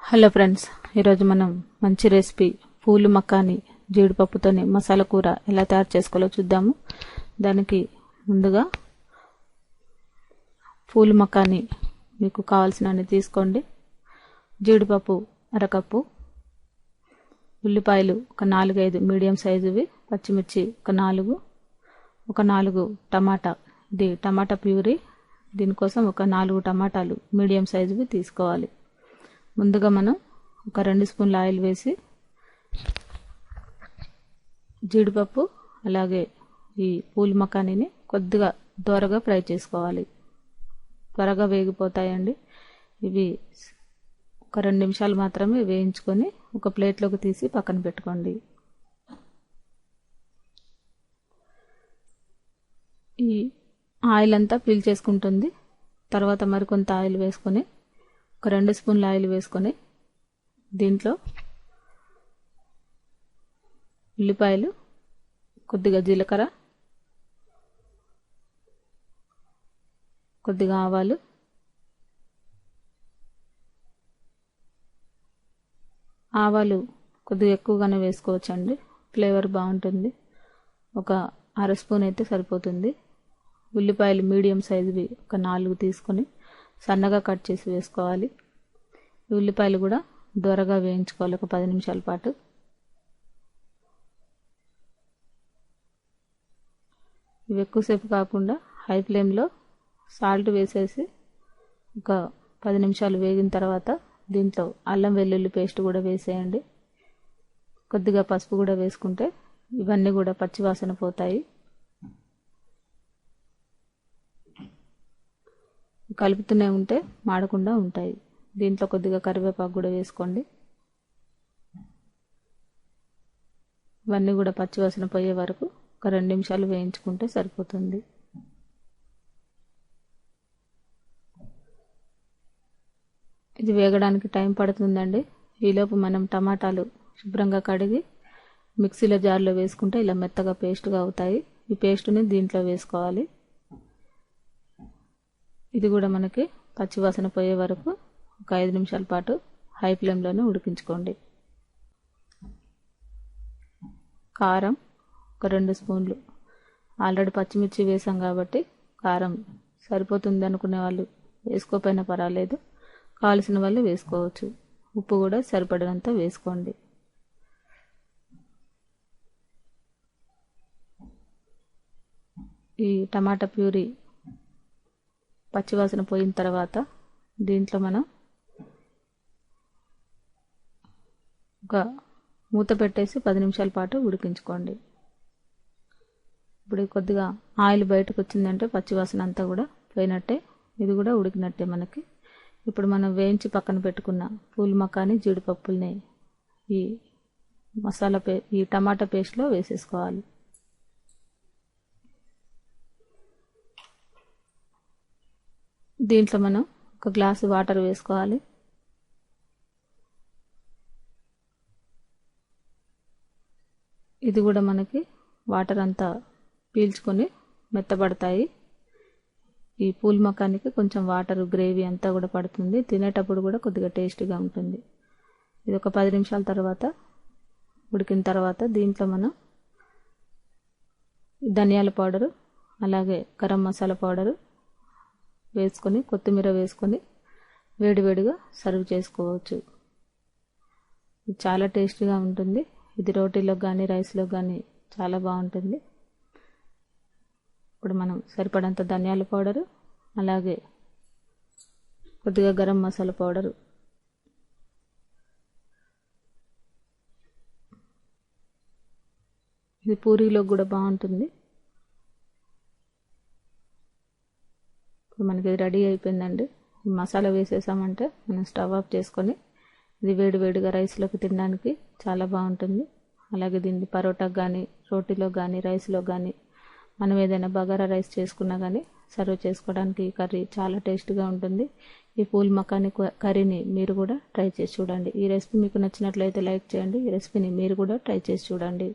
Hello friends, ఈరోజు మనం మంచి రెసిపీ పూలు మక్కాని జీడిపప్పుతోని మసాలా కూర ఎలా తయారు చేసుకోవాలో చూద్దాము. దానికి ముందుగా పూలు మక్కాని మీకు కావాల్సినన్ని తీసుకోండి. జీడిపప్పు అరకప్పు, ఉల్లిపాయలు ఒక 4-5 మీడియం సైజువి, పచ్చిమిర్చి ఒక 4 టమాటా, ఇది టమాటా ప్యూరీ, దీనికోసం ఒక 4 టమాటాలు మీడియం సైజువి తీసుకోవాలి. ముందుగా మనం ఒక 2 స్పూన్ల ఆయిల్ వేసి జీడిపప్పు అలాగే ఈ పూల్ మకానీని కొద్దిగా దోరగా ఫ్రై చేసుకోవాలి. త్వరగా వేగిపోతాయండి. ఇవి ఒక 2 నిమిషాలు మాత్రమే వేయించుకొని ఒక ప్లేట్లోకి తీసి పక్కన పెట్టుకోండి. ఈ ఆయిల్ అంతా పీల్చేసుకుంటుంది. తర్వాత మరికొంత ఆయిల్ వేసుకొని ఒక 2 స్పూన్ల ఆయిల్ వేసుకొని దీంట్లో ఉల్లిపాయలు, కొద్దిగా జీలకర్ర, కొద్దిగా ఆవాలు, కొద్దిగా ఎక్కువగానే వేసుకోవచ్చండి, ఫ్లేవర్ బాగుంటుంది. ఒక 1/2 స్పూన్ అయితే సరిపోతుంది. ఉల్లిపాయలు మీడియం సైజువి ఒక 4 తీసుకొని సన్నగా కట్ చేసి వేసుకోవాలి. ఉల్లిపాయలు కూడా దోరగా వేయించుకోవాలి ఒక 10 నిమిషాల పాటు. ఇవి ఎక్కువసేపు కాకుండా హై ఫ్లేమ్లో సాల్ట్ వేసేసి ఒక 10 నిమిషాలు వేగిన తర్వాత దీంట్లో అల్లం వెల్లుల్లి పేస్ట్ కూడా వేసేయండి. కొద్దిగా పసుపు కూడా వేసుకుంటే ఇవన్నీ కూడా పచ్చివాసన పోతాయి. కలుపుతూనే ఉంటే మాడకుండా ఉంటాయి. దీంట్లో కొద్దిగా కరివేపాకు కూడా వేసుకోండి. ఇవన్నీ కూడా పచ్చివాసన పోయే వరకు ఒక 2 నిమిషాలు వేయించుకుంటే సరిపోతుంది. ఇది వేగడానికి టైం పడుతుందండి. ఈలోపు మనం టమాటాలు శుభ్రంగా కడిగి మిక్సీలో జార్లో వేసుకుంటే ఇలా మెత్తగా పేస్ట్గా అవుతాయి. ఈ పేస్ట్ని దీంట్లో వేసుకోవాలి. ఇది కూడా మనకి పచ్చివాసన పోయే వరకు ఒక 5 నిమిషాల పాటు హై ఫ్లేమ్లోనే ఉడికించుకోండి. కారం ఒక 2 స్పూన్లు, ఆల్రెడీ పచ్చిమిర్చి వేసాం కాబట్టి కారం సరిపోతుంది అనుకునే వాళ్ళు వేసుకోకపోయినా పర్వాలేదు, కావాల్సిన వాళ్ళు వేసుకోవచ్చు. ఉప్పు కూడా సరిపడినంత వేసుకోండి. ఈ టమాటా ప్యూరీ పచ్చివాసన పోయిన తర్వాత దీంట్లో మనం ఒక మూత పెట్టేసి 10 నిమిషాల పాటు ఉడికించుకోండి. ఇప్పుడు కొద్దిగా ఆయిల్ బయటకు వచ్చిందంటే పచ్చివాసన అంతా కూడా పోయినట్టే, ఇది కూడా ఉడికినట్టే మనకి. ఇప్పుడు మనం వేయించి పక్కన పెట్టుకున్న పూల్ మకాని జీడిపప్పుల్ని ఈ టమాటా పేస్ట్లో వేసేసుకోవాలి. దీంట్లో మనం ఒక గ్లాసు వాటర్ వేసుకోవాలి. ఇది కూడా మనకి వాటర్ అంతా పీల్చుకొని మెత్తబడతాయి. ఈ పూల్ మకానికి కొంచెం వాటర్ గ్రేవీ అంతా కూడా పడుతుంది. తినేటప్పుడు కూడా కొద్దిగా టేస్టీగా ఉంటుంది. ఇది ఒక 10 నిమిషాల తర్వాత ఉడికిన తర్వాత దీంట్లో మనం ధనియాల పౌడరు అలాగే గరం మసాలా పౌడరు వేసుకొని కొత్తిమీర వేసుకొని వేడివేడిగా సర్వ్ చేసుకోవచ్చు. ఇది చాలా టేస్టీగా ఉంటుంది. ఇది రోటీలో కానీ రైస్లో కానీ చాలా బాగుంటుంది. ఇప్పుడు మనం సరిపడంత ధనియాల పౌడరు అలాగే కొద్దిగా గరం మసాలా పౌడరు ఇది పూరీలో కూడా బాగుంటుంది. ఇప్పుడు మనకి ఇది రెడీ అయిపోయిందండి. ఈ మసాలా వేసేసామంటే మనం స్టవ్ ఆఫ్ చేసుకొని ఇది వేడివేడిగా రైస్లోకి తినడానికి చాలా బాగుంటుంది. అలాగే దీన్ని పరోటాకు కానీ రోటీలో కానీ రైస్లో కానీ మనం ఏదైనా బగారా రైస్ చేసుకున్నా కానీ సర్వ్ చేసుకోవడానికి ఈ కర్రీ చాలా టేస్టీగా ఉంటుంది. ఈ పూల్ మకాని కర్రీని మీరు కూడా ట్రై చేసి చూడండి. ఈ రెసిపీ మీకు నచ్చినట్లయితే లైక్ చేయండి. ఈ రెసిపీని మీరు కూడా ట్రై చేసి చూడండి.